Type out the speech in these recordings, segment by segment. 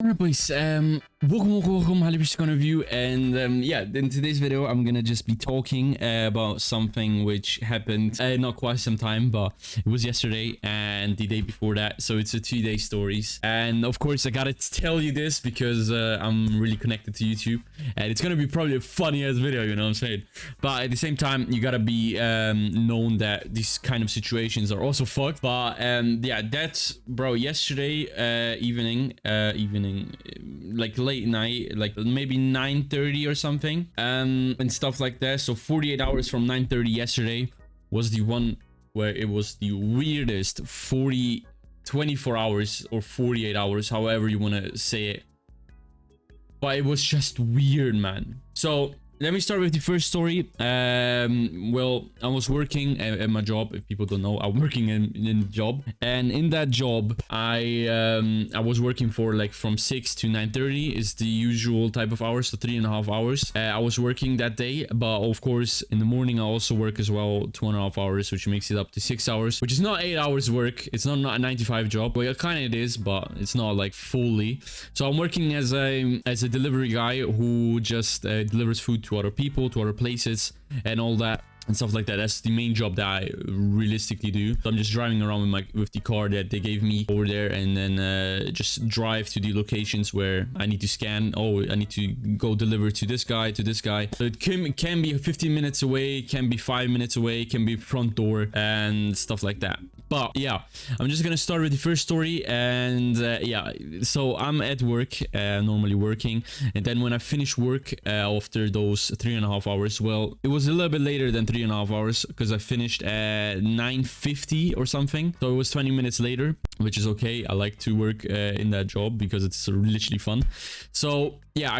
Alright boys, welcome, highly one of you, and yeah, in today's video I'm gonna just be talking about something which happened not quite some time, but it was yesterday and the day before that, so it's a 2-day stories. And of course I gotta tell you this because I'm really connected to YouTube, and it's gonna be probably a funny ass video, you know what I'm saying? But at the same time, you gotta be known that these kind of situations are also fucked. But yeah, that's, bro, yesterday evening, like late night, like maybe 9:30 or something, and stuff like that. So 48 hours from 9:30 yesterday was the one where it was the weirdest 24 hours or 48 hours, however you want to say it, but it was just weird, man. So let me start with the first story. Well, I was working at my job. If people don't know, I'm working in a job, and in that job, I was working for like from 6 to 9:30 is the usual type of hours, so 3.5 hours. I was working that day, but of course in the morning I also work as well, 2.5 hours, which makes it up to 6 hours, which is not 8 hours work. It's not a 9 to 5 job. Well, kind of it is, but it's not like fully. So I'm working as a delivery guy who just delivers food to other people, to other places, and all that and stuff like that. That's the main job that I realistically do. So I'm just driving around with the car that they gave me over there, and then just drive to the locations where I need to scan. Oh, I need to go deliver to this guy, to this guy. So it can be 15 minutes away, can be 5 minutes away, can be front door and stuff like that. But yeah, I'm just gonna start with the first story. And yeah, so I'm at work, normally working, and then when I finish work after those 3.5 hours, well, it was a little bit later than 3.5 hours because I finished at 9:50 or something, so it was 20 minutes later, which is okay. I like to work in that job because it's literally fun. So yeah,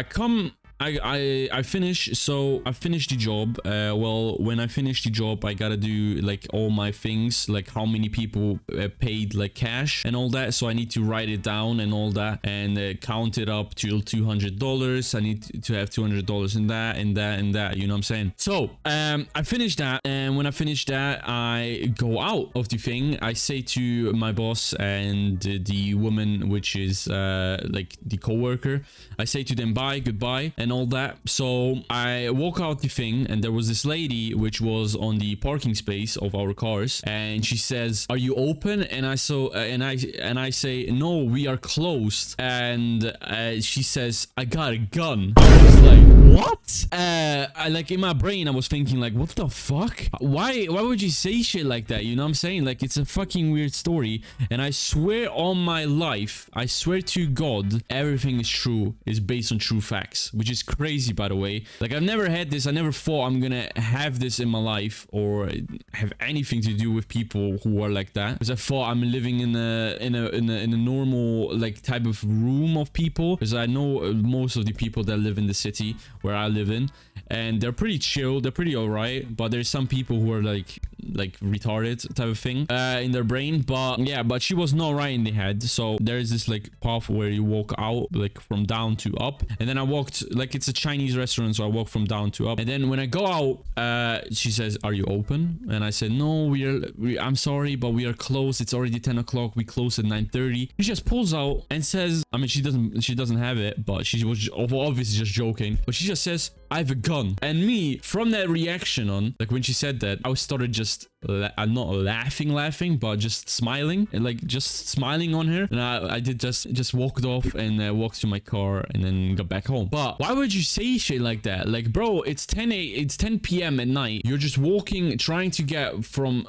I finish, so I finished the job. Well, when I finish the job, I gotta do like all my things, like how many people paid like cash and all that. So I need to write it down and all that, and count it up till $200. I need to have $200 in that and that and that, you know what I'm saying? So I finished that, and when I finish that, I go out of the thing. I say to my boss and the woman, which is like the co-worker, I say to them bye, goodbye, and all that. So I walk out the thing, and there was this lady which was on the parking space of our cars, and she says, "Are you open?" And I say, "No, we are closed." And she says, "I got a gun." I was like, what? I like, in my brain I was thinking like, what the fuck? Why would you say shit like that? You know what I'm saying? Like, it's a fucking weird story, and I swear on my life, I swear to God, everything is true, is based on true facts, which is crazy, by the way. Like, I've never had this. I never thought I'm gonna have this in my life or have anything to do with people who are like that, because I thought I'm living in a normal like type of room of people, because I know most of the people that live in the city where I live in, and they're pretty chill, they're pretty alright, but there's some people who are like retarded type of thing in their brain. But yeah, but she was not right in the head. So there's this like path where you walk out like from down to up, and then I walked, like, it's a Chinese restaurant, so I walk from down to up, and then when I go out, she says, "Are you open?" And I said, "No, I'm sorry, but we are closed. It's already 10 o'clock. We close at 9:30. She just pulls out and says, I mean, she doesn't have it, but she was obviously just joking, but she just says, "I have a gun." And me, from that reaction on, like, when she said that, I started just I'm not laughing, but just smiling, and like just smiling on her. And I did just walked off and walked to my car and then got back home. But why would you say shit like that? Like, bro, it's 10 p.m. at night. You're just walking, trying to get from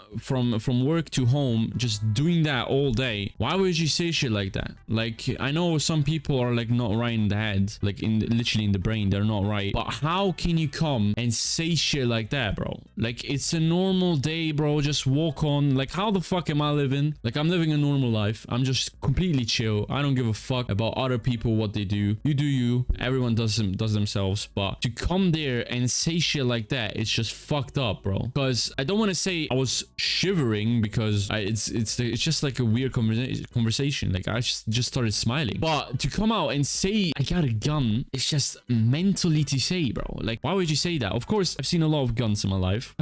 work to home, just doing that all day. Why would you say shit like that? Like, I know some people are like not right in the head, like literally in the brain, they're not right. But how can you come and say shit like that, bro? Like, it's a normal day, bro. Just walk on. Like, how the fuck am I living? Like, I'm living a normal life. I'm just completely chill. I don't give a fuck about other people, what they do. You do you. Everyone does themselves. But to come there and say shit like that, it's just fucked up, bro. Because I don't want to say I was shivering, because it's just like a weird conversation. Like, I just started smiling. But to come out and say I got a gun, it's just mentally to say, bro. Like, why would you say that? Of course, I've seen a lot of guns in my life,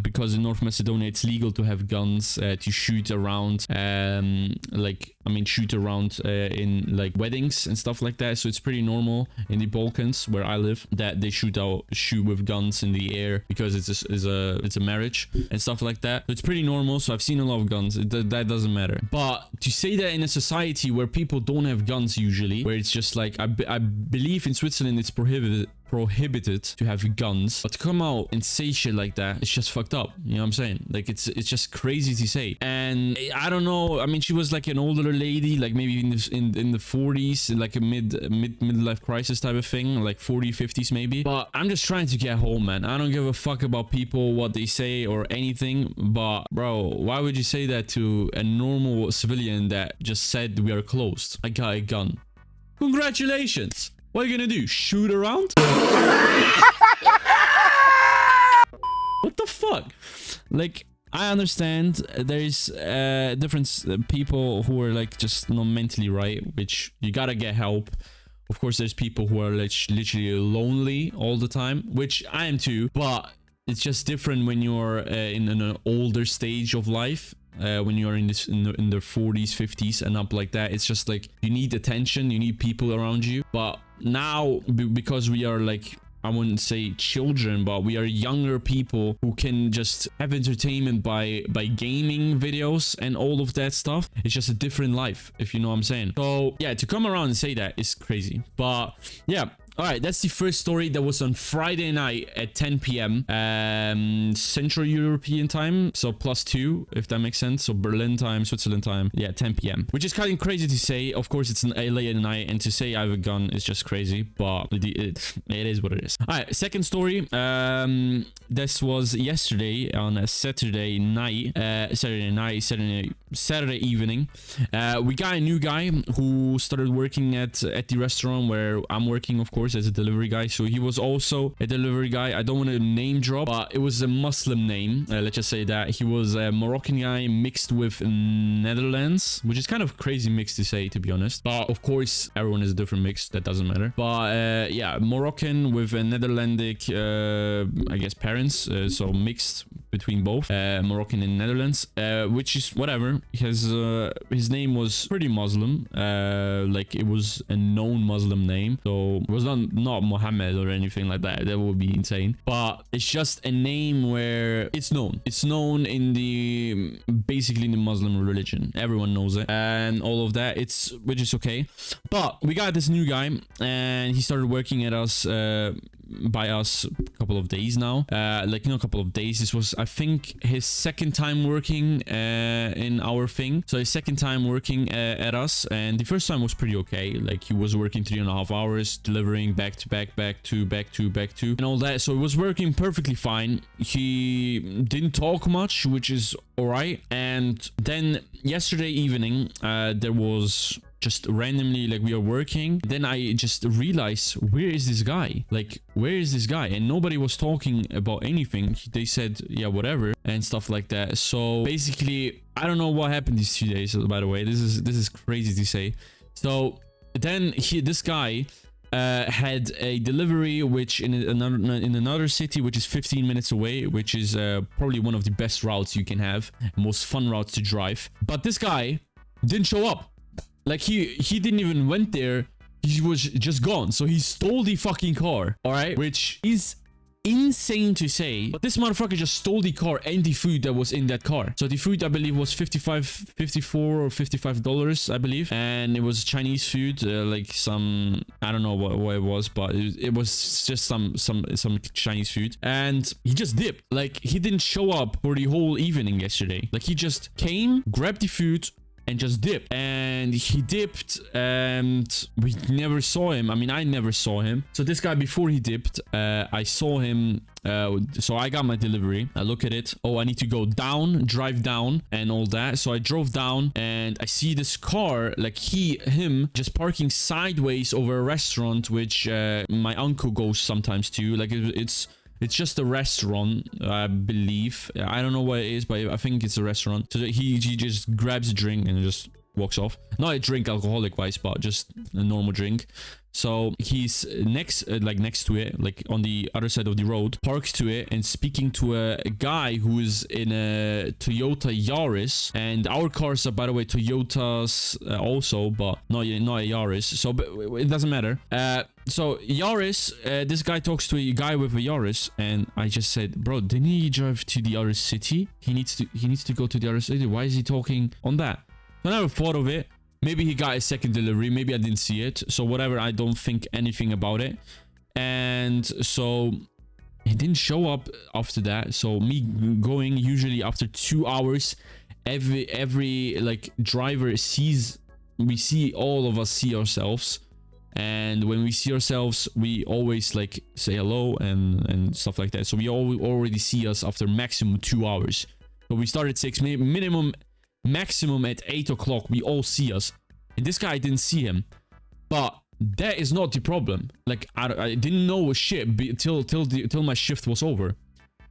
because in North Macedonia it's legal to have guns, to shoot around. Like, I mean, shoot around in like weddings and stuff like that. So it's pretty normal in the Balkans where I live that they shoot with guns in the air because it's a marriage and stuff like that. So it's pretty normal. So I've seen a lot of guns. That doesn't matter. But to say that in a society where people don't have guns usually, where it's just like I believe in Switzerland it's prohibited to have guns, but to come out and say shit like that, it's just fucked up. You know what I'm saying? Like it's just crazy to say. And I don't know, I mean, she was like an older lady, like maybe in the 40s, like a midlife crisis type of thing, like 50s maybe. But I'm just trying to get home, man. I don't give a fuck about people, what they say or anything. But bro, why would you say that to a normal civilian that just said we are closed? I got a gun. Congratulations. What are you gonna do? Shoot around? What the fuck? Like, I understand there's different people who are like just not mentally right, which you gotta get help. Of course, there's people who are literally lonely all the time, which I am too, but it's just different when you're in an older stage of life. When you're in the 40s, 50s and up like that, it's just like you need attention, you need people around you. But now, because we are like, I wouldn't say children, but we are younger people who can just have entertainment by gaming videos and all of that stuff. It's just a different life, if you know what I'm saying. So yeah, to come around and say that is crazy. But yeah. All right, that's the first story. That was on Friday night at 10 p.m. Central European time, so +2, if that makes sense. So Berlin time, Switzerland time, yeah, 10 p.m. Which is kind of crazy to say. Of course, it's late at night, and to say I have a gun is just crazy. But it is what it is. All right, second story. This was yesterday on a Saturday night, Saturday evening. We got a new guy who started working at the restaurant where I'm working, of course, as a delivery guy. So he was also a delivery guy. I don't want to name drop, but it was a Muslim name. Let's just say that he was a Moroccan guy mixed with Netherlands, which is kind of crazy mix to say, to be honest. But of course, everyone is a different mix. That doesn't matter. But yeah, Moroccan with a Netherlandic, I guess, parents. So mixed between both Moroccan and Netherlands, which is whatever. His name was pretty Muslim. Like it was a known Muslim name. So it was not Mohammed or anything like that. That would be insane. But it's just a name where it's known. It's known in basically in the Muslim religion. Everyone knows it and all of that. Which is okay. But we got this new guy and he started working at us. By us a couple of days now, like a couple of days. This was, I think, his second time working in our thing. So his second time working at us, and the first time was pretty okay. Like he was working 3.5 hours, delivering back to back to, and all that. So it was working perfectly fine. He didn't talk much, which is all right. And then yesterday evening, there was just randomly, like we are working, then I just realized, where is this guy? Like, where is this guy? And nobody was talking about anything. They said, yeah, whatever and stuff like that. So basically, I don't know what happened these 2 days, by the way. This is crazy to say. So then this guy had a delivery which in another city, which is 15 minutes away, which is probably one of the best routes you can have, most fun routes to drive. But this guy didn't show up. Like he didn't even went there. He was just gone. So he stole the fucking car. All right, which is insane to say, but this motherfucker just stole the car and the food that was in that car. So the food, I believe, was $54 or $55, I believe, and it was Chinese food, like some, I don't know what it was, but it was just some Chinese food. And he just dipped. Like he didn't show up for the whole evening yesterday. Like he just came, grabbed the food, and just dipped. And he dipped and we never saw him. I mean, I never saw him. So this guy, before he dipped, I saw him. So I got my delivery. I look at it. Oh, I need to go down, drive down and all that. So I drove down and I see this car, like him just parking sideways over a restaurant, which my uncle goes sometimes to. Like it's just a restaurant, I believe. I don't know what it is, but I think it's a restaurant. So he just grabs a drink and just walks off. Not a drink alcoholic wise, but just a normal drink. So he's next to it, like on the other side of the road, parked to it and speaking to a guy who is in a Toyota Yaris. And our cars are, by the way, Toyotas also, but not a Yaris. So but it doesn't matter. So Yaris, this guy talks to a guy with a Yaris, and I just said, bro, didn't he drive to the other city? He needs to go to the other city. Why is he talking on that? So I never thought of it. Maybe he got a second delivery. Maybe I didn't see it. So whatever, I don't think anything about it. And so he didn't show up after that. So me going usually after 2 hours, every like driver sees, all of us see ourselves. And when we see ourselves, we always like say hello and stuff like that. So we already see us after maximum 2 hours. So we start at 6, maximum at 8 o'clock, we all see us. And this guy, didn't see him. But that is not the problem. Like, I didn't know a shit till my shift was over.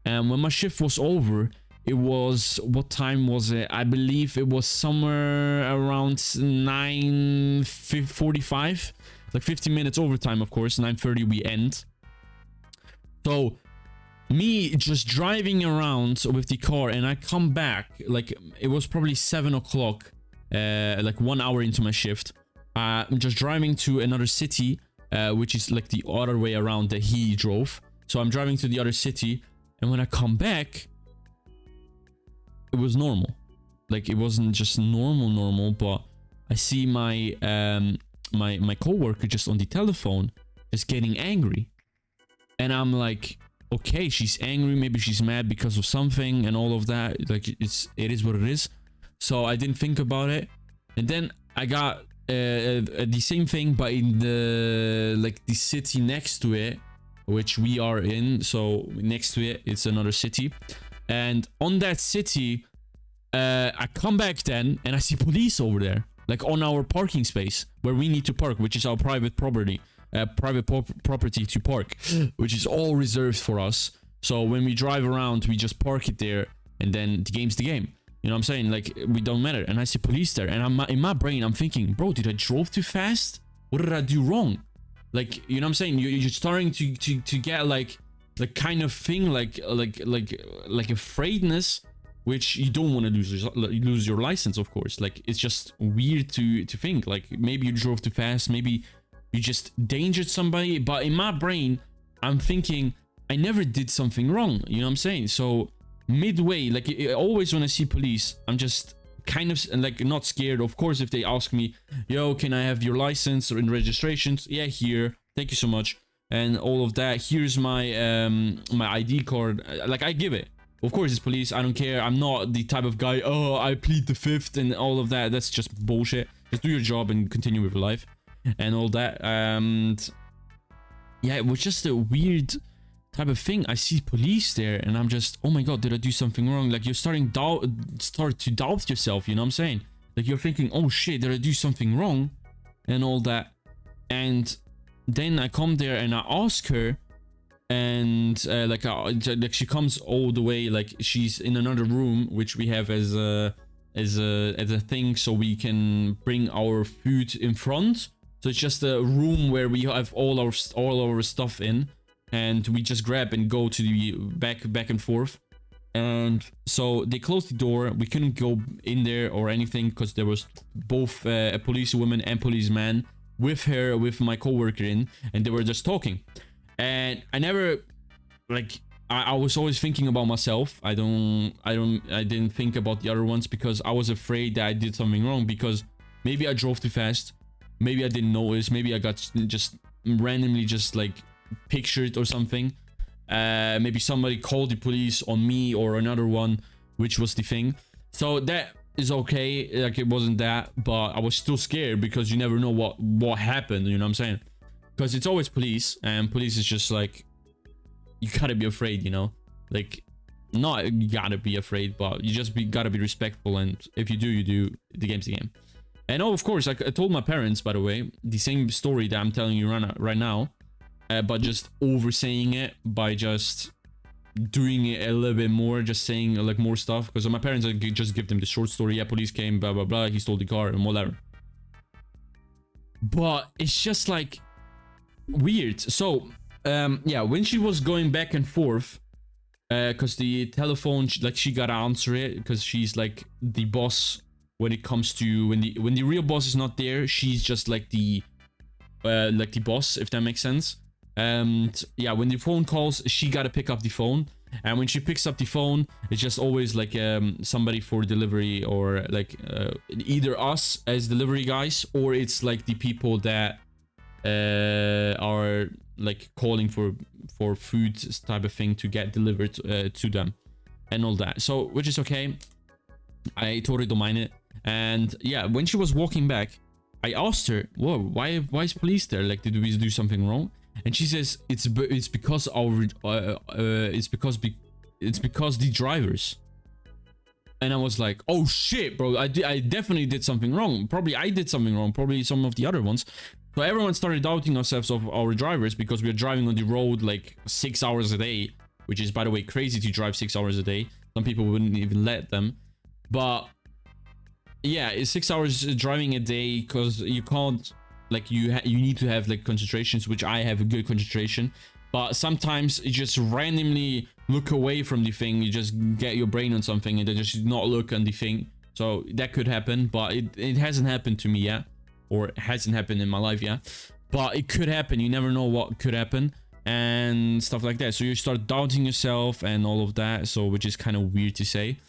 And when my shift was over, it was, what time was it? I believe it was somewhere around 9:45. Like 15 minutes overtime, of course. 9:30 we end. So me just driving around with the car, and I come back, like it was probably 7 o'clock, like 1 hour into my shift. I'm just driving to another city, which is like the other way around that he drove. So I'm driving to the other city, and when I come back, it was normal. Like, it wasn't just normal, but I see my my coworker just on the telephone, just getting angry, and I'm like, okay, she's angry, maybe she's mad because of something and all of that. Like, it is what it is. So I didn't think about it, and then I got the same thing, but in the city next to it, which we are in. So next to it, it's another city, and on that city, I come back then and I see police over there, like on our parking space where we need to park, which is our private property. Property to park, which is all reserved for us. So when we drive around, we just park it there, and then the game's the game. You know what I'm saying? Like, we don't matter. And I see police there, and in my brain, I'm thinking, bro, did I drove too fast? What did I do wrong? Like, you know what I'm saying? You're starting to get like kind of thing, like afraidness, which you don't want to lose your license, of course. Like, it's just weird to think, like, maybe you drove too fast, maybe you just endangered somebody. But in my brain, I'm thinking, I never did something wrong. You know what I'm saying? So midway, like, always when I see police, I'm just kind of like not scared. Of course, if they ask me, yo, can I have your license or in registrations? Yeah, here. Thank you so much. And all of that. Here's my my ID card. Like, I give it. Of course, it's police. I don't care. I'm not the type of guy, oh, I plead the fifth and all of that. That's just bullshit. Just do your job and continue with your life and all that. And yeah, it was just a weird type of thing. I see police there, and I'm just, oh my god, did I do something wrong? Like, you're start to doubt yourself. You know what I'm saying? Like, you're thinking, oh shit, did I do something wrong? And all that. And then I come there and I ask her, and like she comes all the way, like she's in another room which we have as a thing, so we can bring our food in front. So it's just a room where we have all our stuff in, and we just grab and go to the back and forth. And so they closed the door. We couldn't go in there or anything because there was both a policewoman and policeman with my coworker in, and they were just talking. And I never, like, I was always thinking about myself. I didn't think about the other ones because I was afraid that I did something wrong, because maybe I drove too fast, maybe I didn't notice, maybe I got just randomly just like pictured or something. Maybe somebody called the police on me or another one, which was the thing. So that is okay, like, it wasn't that, but I was still scared because you never know what happened, you know what I'm saying? Because it's always police, and police is just like, you gotta be afraid, you know? Like, not you gotta be afraid, but you just gotta be respectful, and if you do, you do. The game's the game. And oh, of course, I told my parents, by the way, the same story that I'm telling you right now, but just oversaying it by just doing it a little bit more, just saying like more stuff, because my parents like, just give them the short story. Yeah, police came, blah blah blah, he stole the car and whatever. But it's just like weird. So yeah, when she was going back and forth, because the telephone, like she gotta answer it because she's like the boss when it comes to when the real boss is not there. She's just like the boss, if that makes sense. And yeah, when the phone calls, she gotta pick up the phone, and when she picks up the phone, it's just always like somebody for delivery, or like either us as delivery guys, or it's like the people that are like calling for food type of thing to get delivered to them and all that. So which is okay, I totally don't mind it. And yeah, when she was walking back, I asked her, whoa, why is police there? Like, did we do something wrong? And she says it's because it's because the drivers. And I was like, oh shit, bro, I definitely did something wrong. Probably I did something wrong, probably some of the other ones. So everyone started doubting ourselves of our drivers, because we are driving on the road like 6 hours a day, which is, by the way, crazy to drive 6 hours a day. Some people wouldn't even let them. But yeah, it's 6 hours driving a day, because you can't, like, you need to have like concentrations, which I have a good concentration. But sometimes you just randomly look away from the thing, you just get your brain on something and then just not look on the thing. So that could happen, but it hasn't happened to me yet. Or it hasn't happened in my life yet, but it could happen. You never know what could happen and stuff like that. So you start doubting yourself and all of that. So which is kind of weird to say,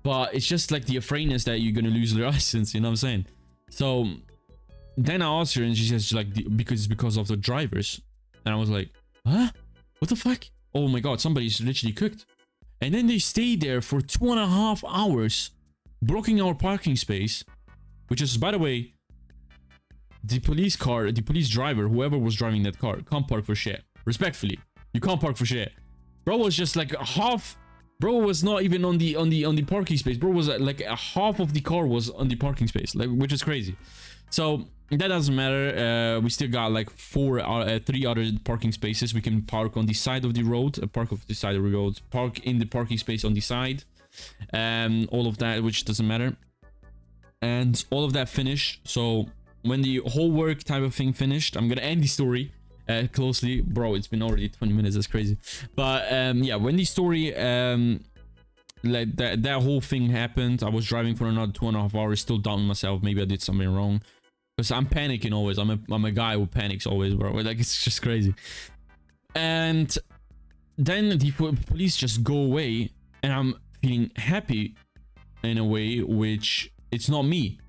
but it's just like the afraidness that you're gonna lose your license. You know what I'm saying? So then I asked her, and she says like because it's because of the drivers, and I was like, huh? What the fuck? Oh my god, somebody's literally cooked. And then they stayed there for 2.5 hours, blocking our parking space, which is, by the way, the police car, the police driver, whoever was driving that car, can't park for shit. Respectfully, you can't park for shit. Bro was just like half. Bro was not even on the parking space. Bro was like a half of the car was on the parking space, like, which is crazy. So that doesn't matter. We still got like 3 other parking spaces. We can park on the side of the road, park of the side of the road, park in the parking space on the side, all of that, which doesn't matter. And all of that finished. So when the whole work type of thing finished, I'm gonna end the story closely. Bro, it's been already 20 minutes, that's crazy. But yeah, when the story like that whole thing happened, I was driving for another 2.5 hours, still doubting myself. Maybe I did something wrong, because I'm panicking always. I'm a guy who panics always, bro. Like, it's just crazy. And then the police just go away, and I'm feeling happy in a way, which it's not me.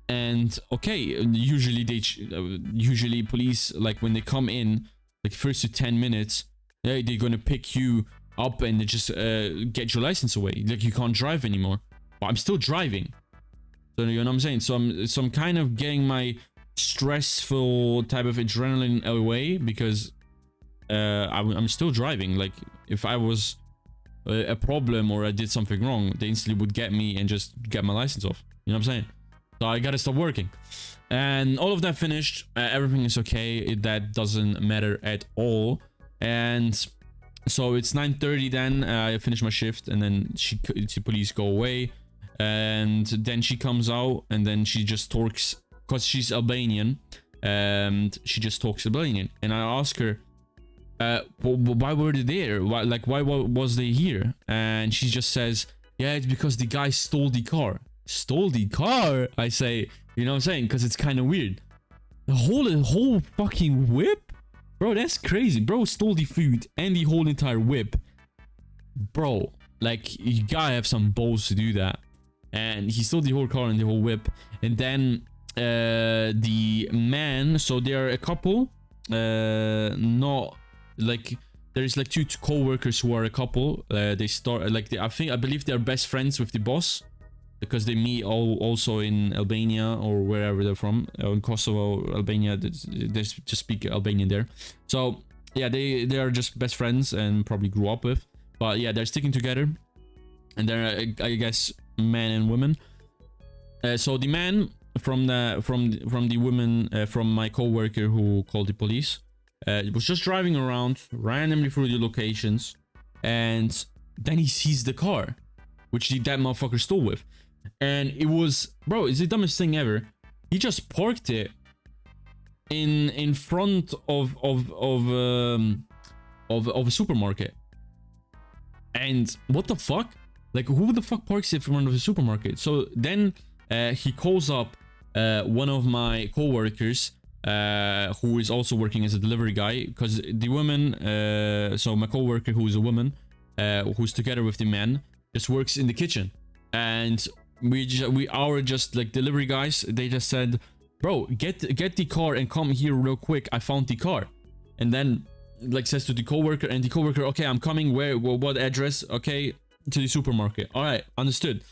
And okay, usually police, like when they come in, like first to 10 minutes, they're gonna pick you up and they just get your license away. Like, you can't drive anymore. But I'm still driving. So you know what I'm saying? So I'm kind of getting my stressful type of adrenaline away, because I'm still driving. Like, if I was a problem or I did something wrong, they instantly would get me and just get my license off. You know what I'm saying? So I gotta stop working. And all of that finished. Everything is okay. That doesn't matter at all. And so it's 9:30 then. I finish my shift, and then the police go away. And then she comes out, and then she just talks, because she's Albanian, and she just talks Albanian. And I ask her, why were they there? Why was they here? And she just says, yeah, it's because the guy stole the car. Stole the car? I say, you know what I'm saying? Because it's kind of weird. The whole fucking whip? Bro, that's crazy. Bro stole the food and the whole entire whip. Bro, like, you gotta have some balls to do that. And he stole the whole car and the whole whip. And then the man, so they're a couple, not like, there's like 2 co-workers who are a couple. They start like, I believe they're best friends with the boss, because they meet also in Albania or wherever they're from, in Kosovo, Albania. They just speak Albanian there. So yeah, they are just best friends and probably grew up with. But yeah, they're sticking together, and they're, I guess, man and woman. So the man from the woman, from my co-worker who called the police, was just driving around randomly through the locations, and then he sees the car, which that motherfucker stole with. And it was, bro, it's the dumbest thing ever. He just parked it in front of a supermarket. And what the fuck? Like, who the fuck parks it in front of a supermarket? So then he calls up one of my co-workers, who is also working as a delivery guy, because the woman, so my co-worker, who is a woman, who's together with the man, just works in the kitchen. And our just like delivery guys, they just said, bro, get the car and come here real quick, I found the car. And then like says to the co-worker, and the co-worker, okay, I'm coming, where, what address? Okay, to the supermarket. All right, understood.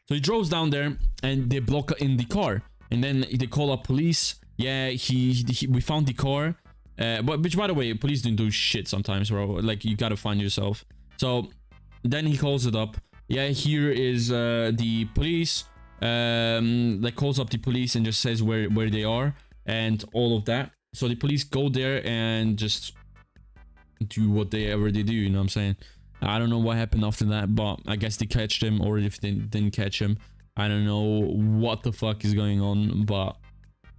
So he drives down there and they block in the car, and then they call up police. Yeah, we found the car, but which, by the way, police don't do shit sometimes, bro. Like, you gotta find yourself. So then he calls it up. Yeah, here is the police. Like, calls up the police and just says where they are and all of that. So the police go there and just do whatever they do, you know what I'm saying? I don't know what happened after that, but I guess they catched him, or if they didn't catch him, I don't know what the fuck is going on. But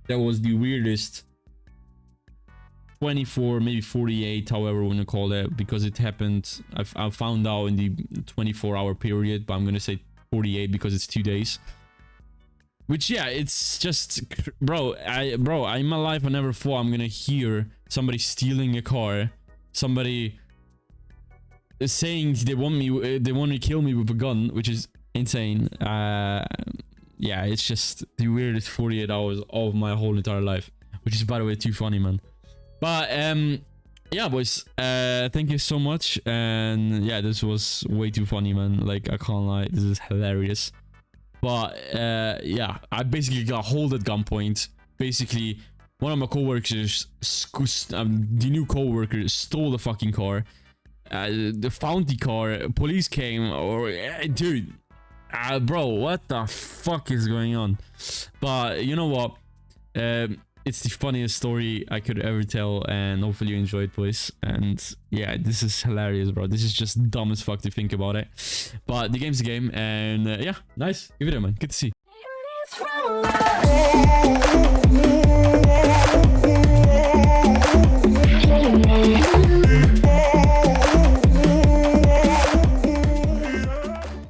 that was the weirdest 24, maybe 48, however you want to call it, because it happened, I found out in the 24-hour period, but I'm gonna say 48 because it's 2 days. Which, yeah, it's just, bro, in my life I never thought I'm gonna hear somebody stealing a car, somebody saying they want to kill me with a gun, which is insane. Yeah, it's just the weirdest 48 hours of my whole entire life, which is, by the way, too funny, man. But yeah, boys, thank you so much. And yeah, this was way too funny, man. Like, I can't lie, this is hilarious. But yeah, I basically got hold at gunpoint. Basically, one of my co-workers, the new co-worker, stole the fucking car. They found the car, police came, or dude, bro, what the fuck is going on? But you know what, it's the funniest story I could ever tell, and hopefully you enjoyed, boys. And yeah, this is hilarious, bro. This is just dumb as fuck to think about it, but the game's the game. And yeah, nice, give it a man, good to see.